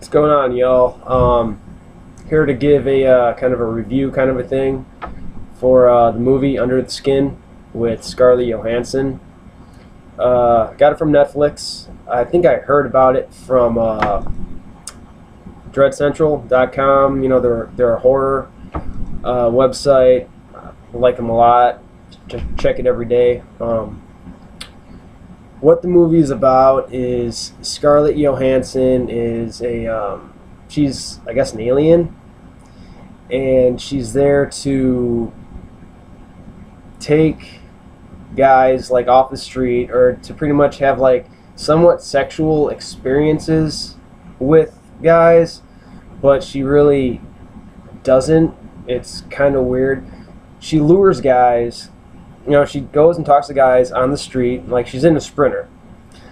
What's going on, y'all? Here to give a kind of a review kind of a thing for the movie Under the Skin with Scarlett Johannson. Got it from Netflix. I think I heard about it from dreadcentral.com. You know, they're a horror website. I like them a lot. Check it every day. What the movie is about is Scarlett Johannson is she's, I guess, an alien, and she's there to take guys like off the street, or to pretty much have like somewhat sexual experiences with guys, but she really doesn't. It's kind of weird. She lures guys. You know, she goes and talks to guys on the street, like she's in a Sprinter,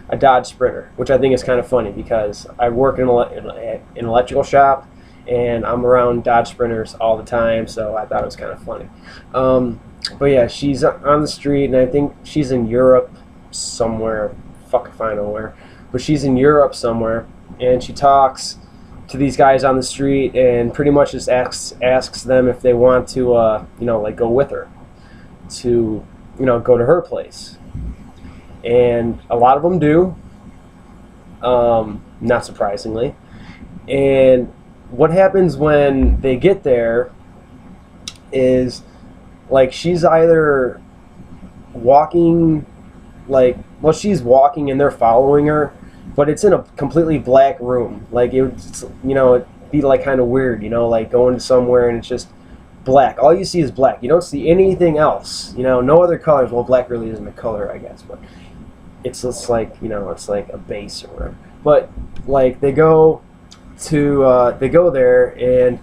a Dodge Sprinter, which I think is kind of funny because I work in an electrical shop, and I'm around Dodge Sprinters all the time, so I thought it was kind of funny. But yeah, she's on the street, and I think she's in Europe somewhere, fuck if I know where, but she's in Europe somewhere, and she talks to these guys on the street, and pretty much just asks them if they want to, you know, like go with her to, you know, go to her place. And a lot of them do, not surprisingly. And what happens when they get there is, like, she's either walking, like, well, she's walking and they're following her, but it's in a completely black room. Like, it's, you know, it'd be like kind of weird, you know, like going somewhere and it's just black. All you see is black. You don't see anything else. You know, no other colors. Well, black really isn't a color, I guess, but it's just like, you know, it's like a base or whatever. But like they go there, and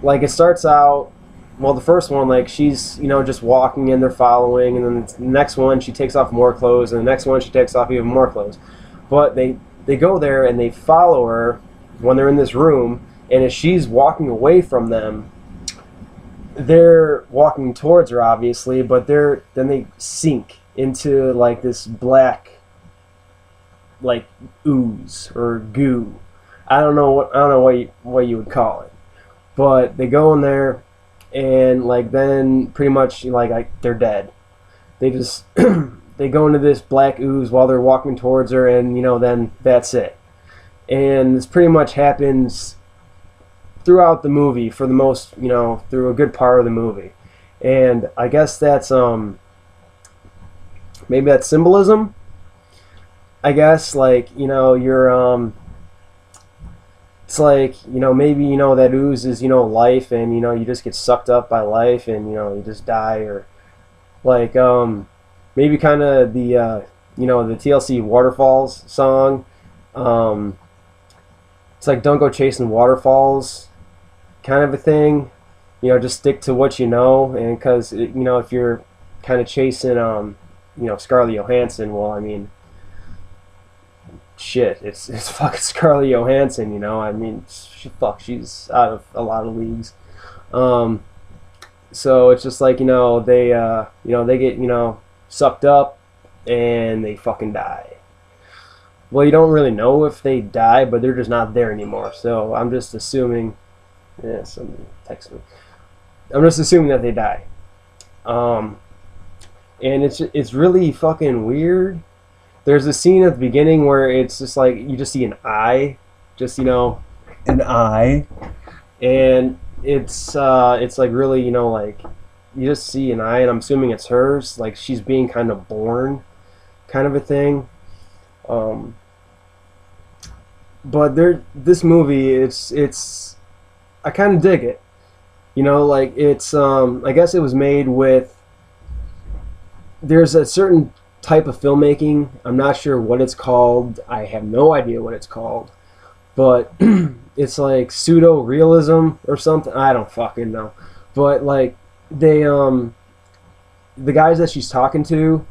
like it starts out, well, the first one, like she's, you know, just walking and they're following, and then the next one she takes off more clothes, and the next one she takes off even more clothes. But they go there and they follow her when they're in this room, and as she's walking away from them, they're walking towards her, obviously, but then they sink into like this black, like, ooze or goo. I don't know what you would call it, but they go in there, and like then pretty much like they're dead. They just they go into this black ooze while they're walking towards her, and you know, then that's it. And this pretty much happens throughout the movie, for the most, you know, through a good part of the movie. And I guess that's maybe that's symbolism, I guess. Like, you know, you're it's like, you know, maybe, you know, that ooze is, you know, life, and you know, you just get sucked up by life, and you know, you just die. Or like maybe kind of the you know, the TLC Waterfalls song. It's like, don't go chasing waterfalls kind of a thing. You know, just stick to what you know. And because, you know, if you're kind of chasing you know, Scarlett Johannson, well, I mean, shit, it's fucking Scarlett Johannson, you know. I mean, she's out of a lot of leagues. So it's just like, you know, they get, you know, sucked up and they fucking die. Well, you don't really know if they die, but they're just not there anymore. So I'm just assuming. Yeah, somebody text me. I'm just assuming that they die. And it's really fucking weird. There's a scene at the beginning where it's just like you just see an eye, just, you know, an eye, and it's like really, you know, like you just see an eye, and I'm assuming it's hers, like she's being kind of born, kind of a thing. But this movie, it's I kind of dig it, you know, like it's I guess it was made with, there's a certain type of filmmaking, I'm not sure what it's called, I have no idea what it's called, but it's like pseudo realism or something, I don't fucking know. But like they the guys that she's talking to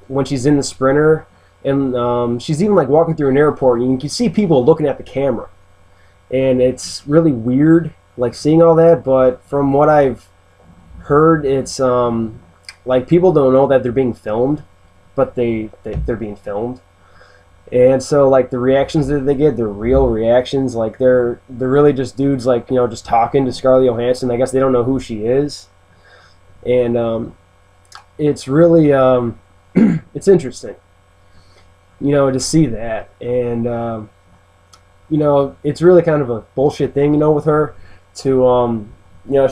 when she's in the Sprinter, and she's even like walking through an airport, and you can see people looking at the camera, and it's really weird, like seeing all that. But from what I've heard, it's like people don't know that they're being filmed, but they're being filmed. And so like the reactions that they get, they're real reactions. Like they're really just dudes like just talking to Scarlett Johannson. I guess they don't know who she is, and it's really it's interesting, to see that. And it's really kind of a bullshit thing, with her to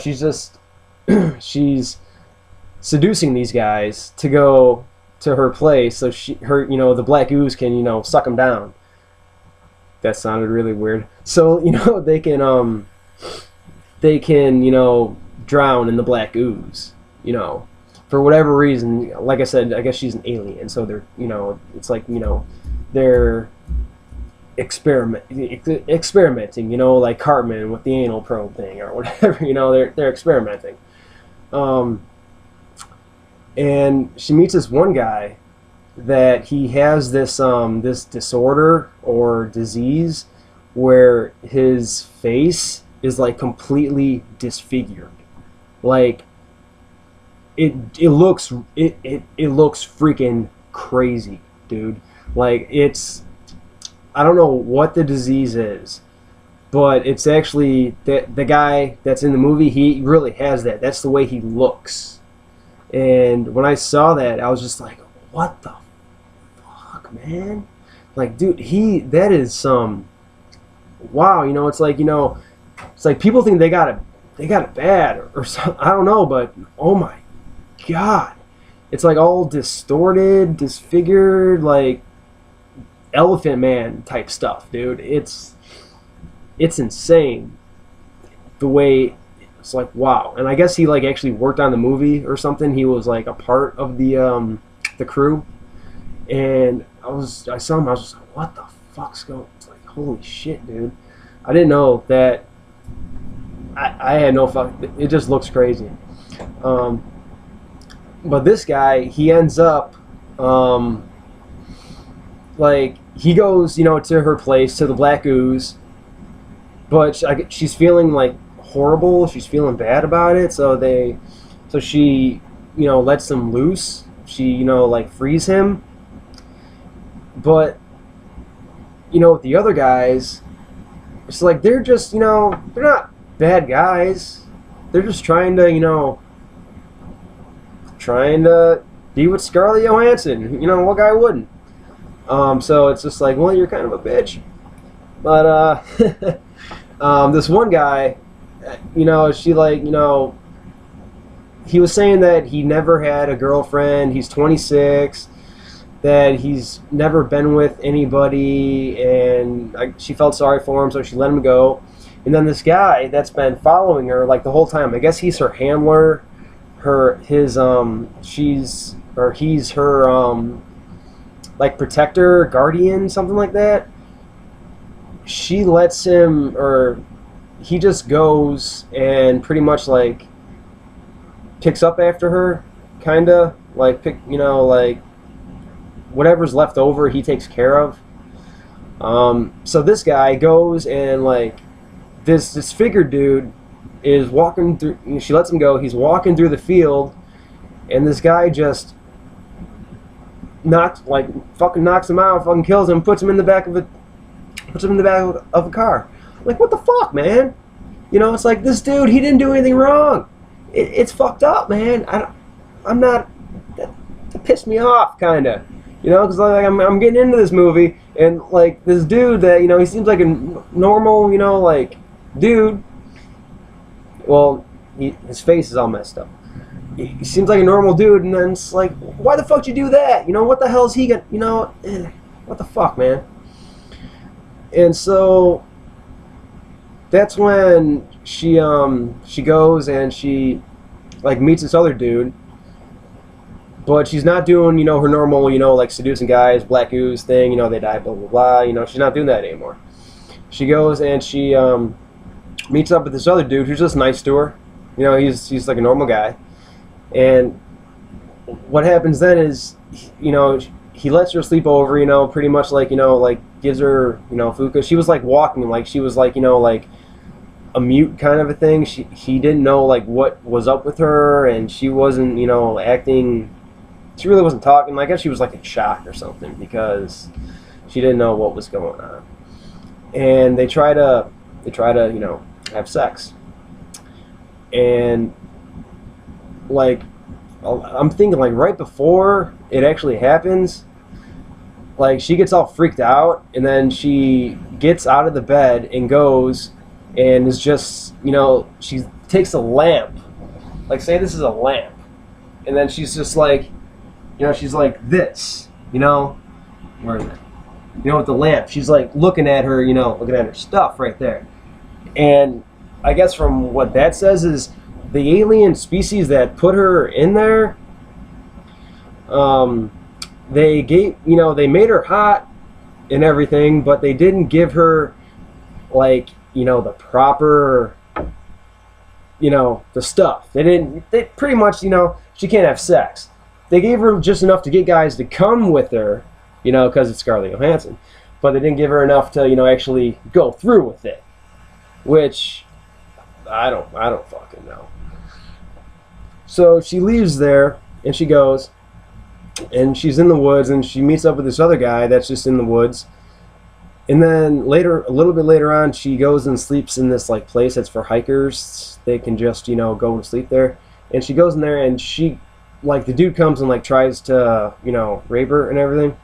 she's just she's seducing these guys to go to her place so the black ooze can suck them down. That sounded really weird. So they can drown in the black ooze, for whatever reason. Like I said, I guess she's an alien, so they're it's like they're experimenting, like Cartman with the anal probe thing or whatever. They're experimenting. And she meets this one guy that he has this this disorder or disease where his face is like completely disfigured. Like it looks freaking crazy, dude. Like I don't know what the disease is, but it's actually the guy that's in the movie, he really has that. That's the way he looks. And when I saw that, I was just like, what the fuck, man? Like, dude, that is some, wow, it's like, it's like people think they got it bad or something. I don't know, but oh my God. It's like all distorted, disfigured, like Elephant Man type stuff, dude. It's insane the way. It's like, wow. And I guess he like actually worked on the movie or something. He was like a part of the crew. And I saw him, I was just like, what the fuck's going on? It's like, holy shit, dude. I didn't know that. I had no fuck. It just looks crazy. But this guy, he ends up like he goes, to her place, to the Black Ooze, but she's feeling like horrible. She's feeling bad about it. So she, lets him loose. She, like frees him. But, with the other guys, it's like they're just, they're not bad guys. They're just trying to be with Scarlett Johannson. What guy wouldn't? So it's just like, well, you're kind of a bitch. But this one guy, she like, he was saying that he never had a girlfriend. He's 26, that he's never been with anybody, and she felt sorry for him, so she let him go. And then this guy that's been following her like the whole time, I guess he's her handler, he's her like protector, guardian, something like that. She lets him, or he just goes and pretty much like picks up after her, kinda like like whatever's left over he takes care of. So this guy goes and like this disfigured dude is walking through. She lets him go. He's walking through the field, and this guy just knocks him out, fucking kills him, puts him in the back of a car. Like, what the fuck, man? It's like, this dude, he didn't do anything wrong. It's fucked up, man. I'm not. That pissed me off, kind of. Because like I'm getting into this movie, and like this dude that he seems like a normal, like dude. Well, his face is all messed up. He seems like a normal dude, and then it's like, why the fuck did you do that? What the hell is he got? What the fuck, man? And so that's when she goes and she like meets this other dude, but she's not doing her normal like seducing guys, Black Ooze thing. They die, blah blah blah. She's not doing that anymore. She goes and she meets up with this other dude who's just nice to her. He's like a normal guy. And what happens then is, he lets her sleep over, pretty much like, like gives her, food, because she was like walking, like she was like, like a mute kind of a thing. He didn't know like what was up with her, and she wasn't, acting, she really wasn't talking. I guess she was like in shock or something, because She didn't know what was going on. And they try to have sex. And like, I'm thinking like right before it actually happens, like she gets all freaked out, and then she gets out of the bed and goes and is just, she takes a lamp, like say this is a lamp, and then she's just like, she's like this, where is it? With the lamp, she's like looking at her, looking at her stuff right there. And I guess from what that says is the alien species that put her in there, they made her hot and everything, but they didn't give her like, the proper, the stuff. They pretty much, she can't have sex. They gave her just enough to get guys to come with her, because it's Scarlett Johannson, but they didn't give her enough to, actually go through with it, which I don't fucking know. So she leaves there and she goes, and she's in the woods, and she meets up with this other guy that's just in the woods. And then a little bit later on, she goes and sleeps in this like place that's for hikers. They can just, go and sleep there. And she goes in there, and the dude comes and like tries to, rape her and everything.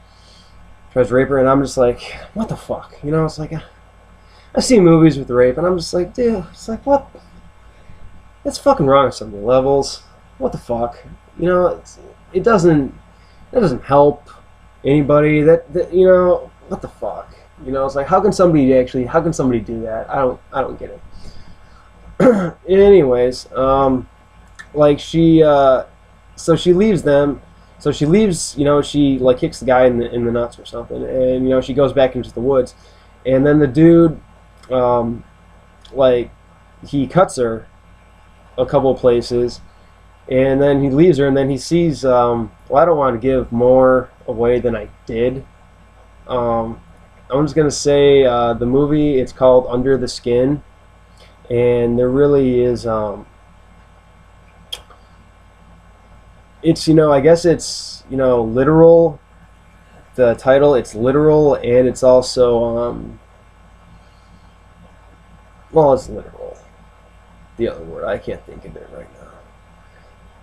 Tries to rape her, and I'm just like, what the fuck? It's like, I see movies with rape, and I'm just like, dude, it's like, what? That's fucking wrong on so many levels. What the fuck? It doesn't help anybody. That what the fuck? It's like, how can somebody do that? I don't get it. Anyways, like so she leaves them. So she leaves, she like kicks the guy in the nuts or something, and she goes back into the woods, and then the dude, like, he cuts her a couple of places, and then he leaves her, and then he sees, well, I don't want to give more away than I did. I'm just gonna say the movie, it's called Under the Skin, and there really is it's, I guess it's, literal. The title, it's literal, and it's also well, it's literal. The other word, I can't think of it right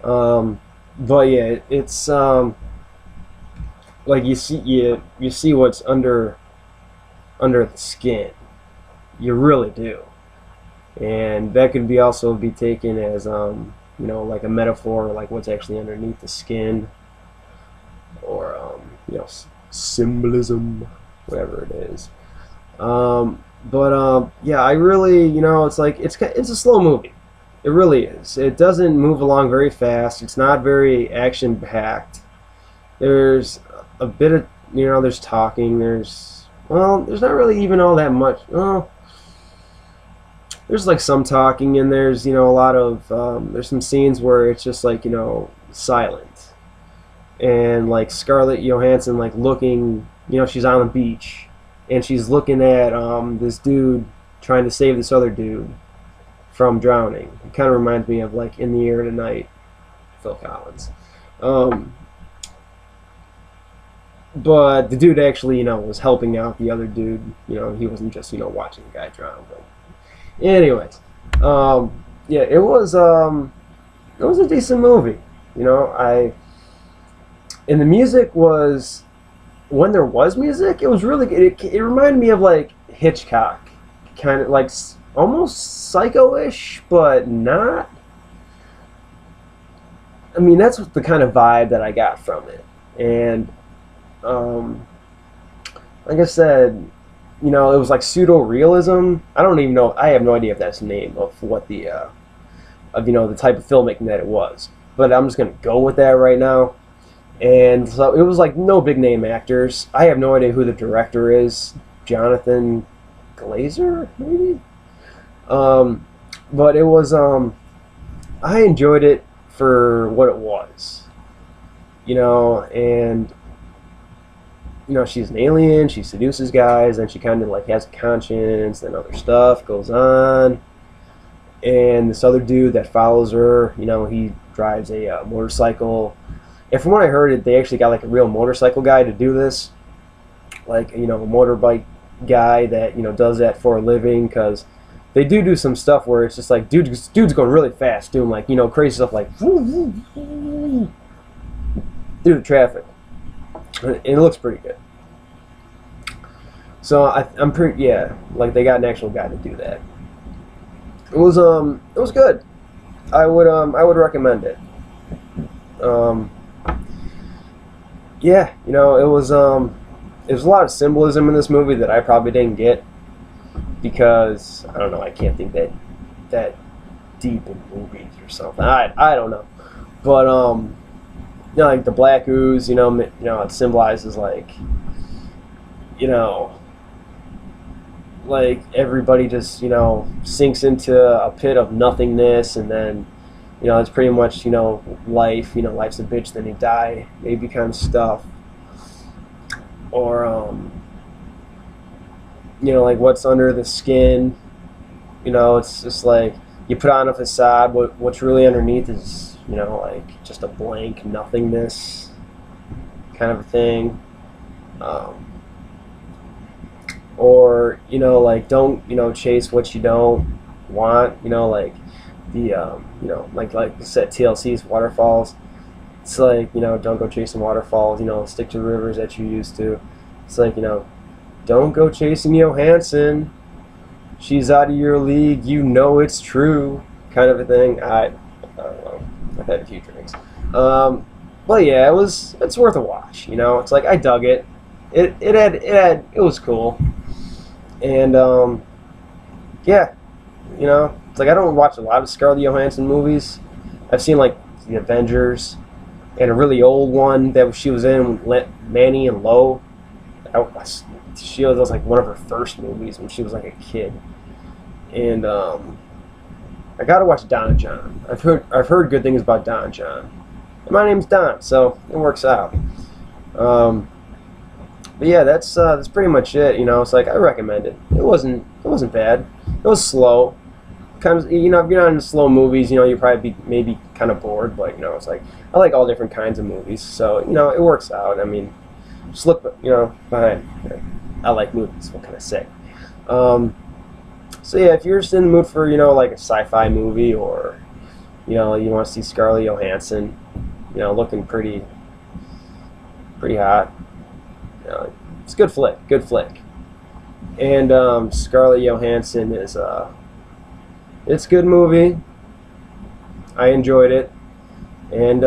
now. But yeah, it's like you see what's under the skin. You really do, and that could be also be taken as like a metaphor, like what's actually underneath the skin, or symbolism, whatever it is. But yeah, I really, it's like it's a slow movie. It really is. It doesn't move along very fast. It's not very action packed. There's a bit of, there's talking. There's not really even all that much. Well, there's like some talking, and there's a lot of there's some scenes where it's just like silent, and like Scarlett Johannson like looking, she's on the beach, and she's looking at this dude trying to save this other dude from drowning. It kind of reminds me of like In the Air Tonight, Phil Collins. But the dude actually was helping out the other dude. He wasn't just watching the guy drown. But anyways, yeah, it was a decent movie. And the music was, when there was music, it was really good. It reminded me of like Hitchcock, kind of like almost Psycho-ish, but not. I mean, that's the kind of vibe that I got from it. And like I said, it was like pseudo-realism. I don't even know. I have no idea if that's the name of what the the type of filmmaking that it was. But I'm just gonna go with that right now. And so it was like no big name actors. I have no idea who the director is. Jonathan Glazer, maybe. But it was I enjoyed it for what it was. And she's an alien, she seduces guys, and she kind of like has a conscience, and other stuff goes on. And this other dude that follows her, he drives a motorcycle. And from what I heard, they actually got like a real motorcycle guy to do this. like, you know, a motorbike guy that, you know, does that for a living, because they do some stuff where it's just like dude's going really fast, doing like, you know, crazy stuff like through the traffic, and it looks pretty good. So I'm pretty, yeah, like they got an actual guy to do that. It was good. I would recommend it. Yeah, you know, it was a lot of symbolism in this movie that I probably didn't get, because I don't know, I can't think that deep in movies or something. I don't know, but you know, like the black ooze, you know, it symbolizes like, you know, like everybody just, you know, sinks into a pit of nothingness, and then, you know, it's pretty much, you know, life, you know, life's a bitch, then you die, maybe kind of stuff. Or you know, like what's under the skin, you know, it's just like you put on a facade, what's really underneath is, you know, like just a blank nothingness kind of a thing. Or, you know, like don't, you know, chase what you don't want, you know, like the you know, like you said, TLC's Waterfalls. It's like, you know, don't go chasing waterfalls, you know, stick to rivers that you used to. It's like, you know, don't go chasing Johannson. She's out of your league, you know it's true, kind of a thing. I don't know. I've had a few drinks. But yeah, it's worth a watch, you know. It's like I dug it. It was cool. And yeah, you know, it's like I don't watch a lot of Scarlett Johannson movies. I've seen like The Avengers and a really old one that she was in, Manny and Lowe. She was like one of her first movies when she was like a kid. And I gotta watch Don and John. I've heard good things about Don and John. And my name's Don, so it works out. But yeah, that's pretty much it. You know, it's like I recommend it. It wasn't bad. It was slow. Kind of, you know, if you're not into slow movies, you know, you'll probably be maybe kind of bored. But you know, it's like I like all different kinds of movies, so you know, it works out. I mean, just look, you know, behind. I like movies. What can I say? So yeah, if you're just in the mood for, you know, like a sci-fi movie, or you know, you want to see Scarlett Johannson, you know, looking pretty hot. You know, it's a good flick. And Scarlett Johannson is it's a good movie. I enjoyed it, and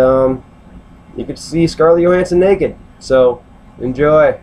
you could see Scarlett Johannson naked. So enjoy.